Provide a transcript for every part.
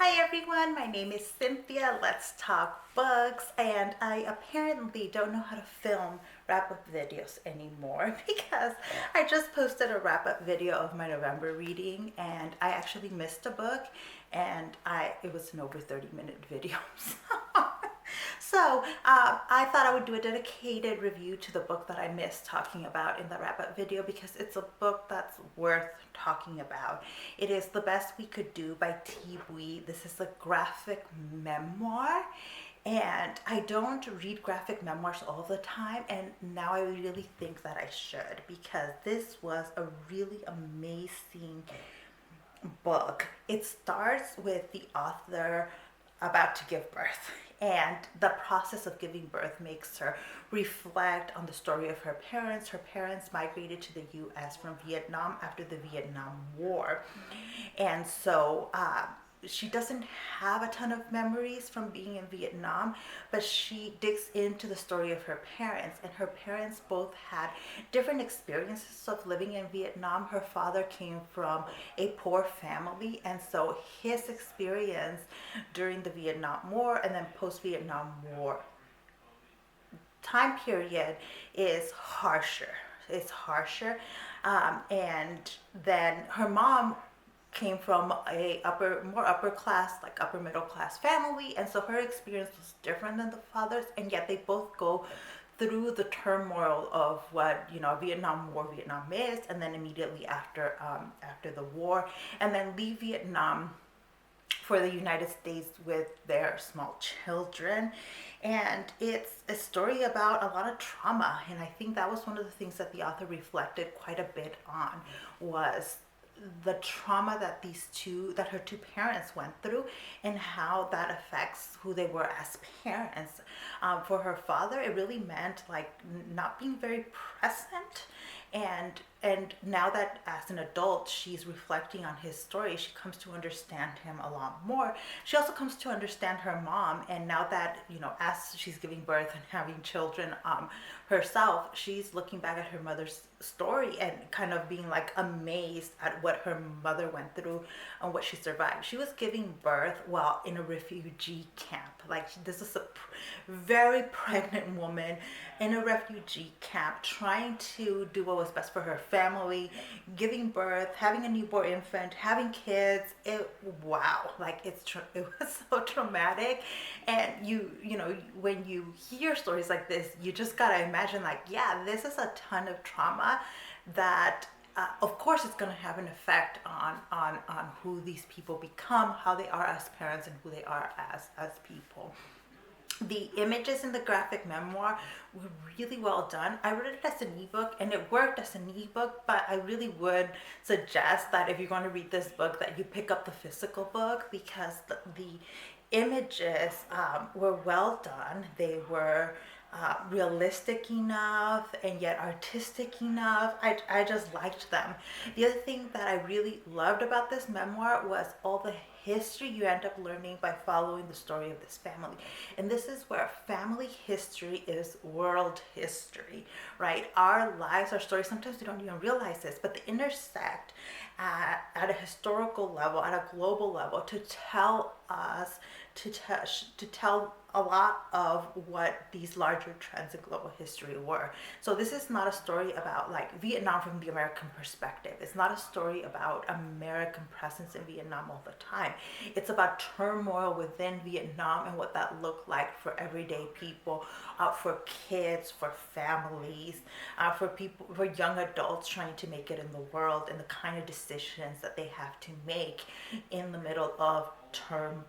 Hi everyone, my name is Cynthia. Let's talk books. And I apparently don't know how to film wrap-up videos anymore because I just posted a wrap-up video of my November reading and I actually missed a book and it was an over 30-minute video. So I thought I would do a dedicated review to the book that I missed talking about in the wrap-up video because it's a book that's worth talking about. It is The Best We Could Do by Thi Bui. This is a graphic memoir, and I don't read graphic memoirs all the time, and now I really think that I should because this was a really amazing book. It starts with the author about to give birth, and the process of giving birth makes her reflect on the story of her parents. Her parents migrated to the US from Vietnam after the Vietnam War, and so she doesn't have a ton of memories from being in Vietnam, but she digs into the story of her parents, and her parents both had different experiences of living in Vietnam. Her father came from a poor family, and so his experience during the Vietnam War and then post-Vietnam War time period is harsher. It's harsher. And then her mom came from a more upper class, like upper middle class family, and so her experience was different than the father's, and yet they both go through the turmoil of what Vietnam is, and then immediately after the war, and then leave Vietnam for the United States with their small children. And it's a story about a lot of trauma, and I think that was one of the things that the author reflected quite a bit on, was the trauma that her two parents went through and how that affects who they were as parents. For her father, it really meant like not being very present, and now that as an adult she's reflecting on his story, she comes to understand him a lot more. She also comes to understand her mom, and now that as she's giving birth and having children herself, she's looking back at her mother's story and kind of being like amazed at what her mother went through and what she survived. She was giving birth while in a refugee camp. Like, this is a very pregnant woman in a refugee camp trying to do what was best for her family, giving birth, having a newborn infant, having kids. Wow, like it was so traumatic. And when you hear stories like this, you just gotta imagine, like, yeah, this is a ton of trauma that of course it's going to have an effect on who these people become, how they are as parents, and who they are as people. The images in the graphic memoir were really well done. I read it as an ebook and it worked as an ebook, but I really would suggest that if you're going to read this book, that you pick up the physical book, because the images were well done. They were realistic enough and yet artistic enough. I just liked them. The other thing that I really loved about this memoir was all the history you end up learning by following the story of this family. And this is where family history is world history, right? Our lives, our stories, sometimes we don't even realize this, but they intersect at a historical level, at a global level, to tell us, to tell a lot of what these larger trends in global history were. So this is not a story about like Vietnam from the American perspective. It's not a story about American presence in Vietnam all the time. It's about turmoil within Vietnam and what that looked like for everyday people, for kids, for families, for young adults trying to make it in the world, and the kind of decisions that they have to make in the middle of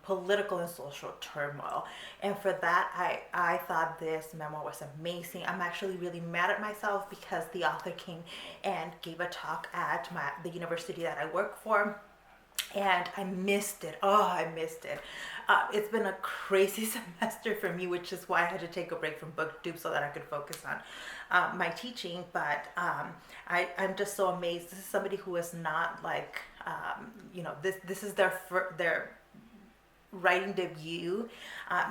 political and social turmoil. And for that, I thought this memoir was amazing. I'm actually really mad at myself because the author came and gave a talk at the university that I work for, and I missed it. Oh, I missed it. It's been a crazy semester for me, which is why I had to take a break from BookTube so that I could focus on my teaching. But I'm just so amazed. This is somebody who is not like, this is their writing debut.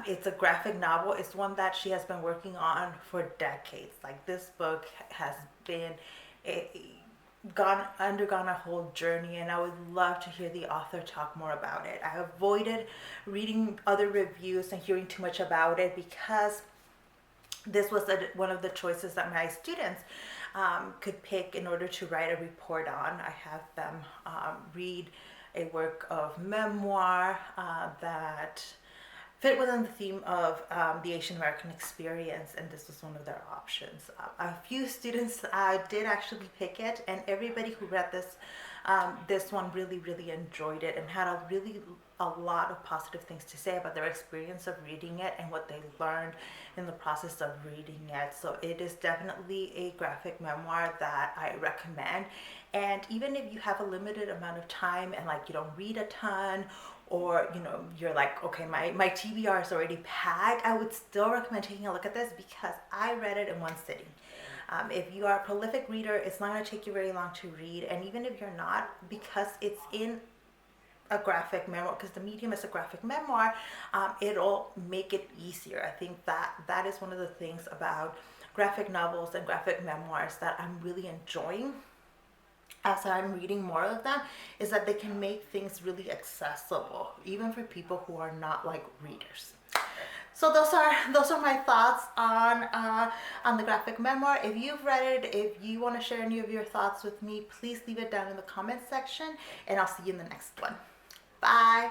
It's a graphic novel. It's one that she has been working on for decades. Like, this book has been undergone a whole journey, and I would love to hear the author talk more about it. I avoided reading other reviews and hearing too much about it because this was one of the choices that my students could pick in order to write a report on. I have them read a work of memoir that fit within the theme of the Asian American experience, and this was one of their options. A few students did actually pick it, and everybody who read this one really enjoyed it and had a lot of positive things to say about their experience of reading it and what they learned in the process of reading it. So it is definitely a graphic memoir that I recommend. And even if you have a limited amount of time and like you don't read a ton, or you're like, okay, my TBR is already packed, I would still recommend taking a look at this because I read it in one sitting. If you are a prolific reader, it's not going to take you very long to read. And even if you're not, because it's in a graphic memoir, because the medium is a graphic memoir, it'll make it easier. I think that is one of the things about graphic novels and graphic memoirs that I'm really enjoying as I'm reading more of them, is that they can make things really accessible, even for people who are not like readers. So those are my thoughts on the graphic memoir. If you've read it, if you want to share any of your thoughts with me, please leave it down in the comments section, and I'll see you in the next one. Bye.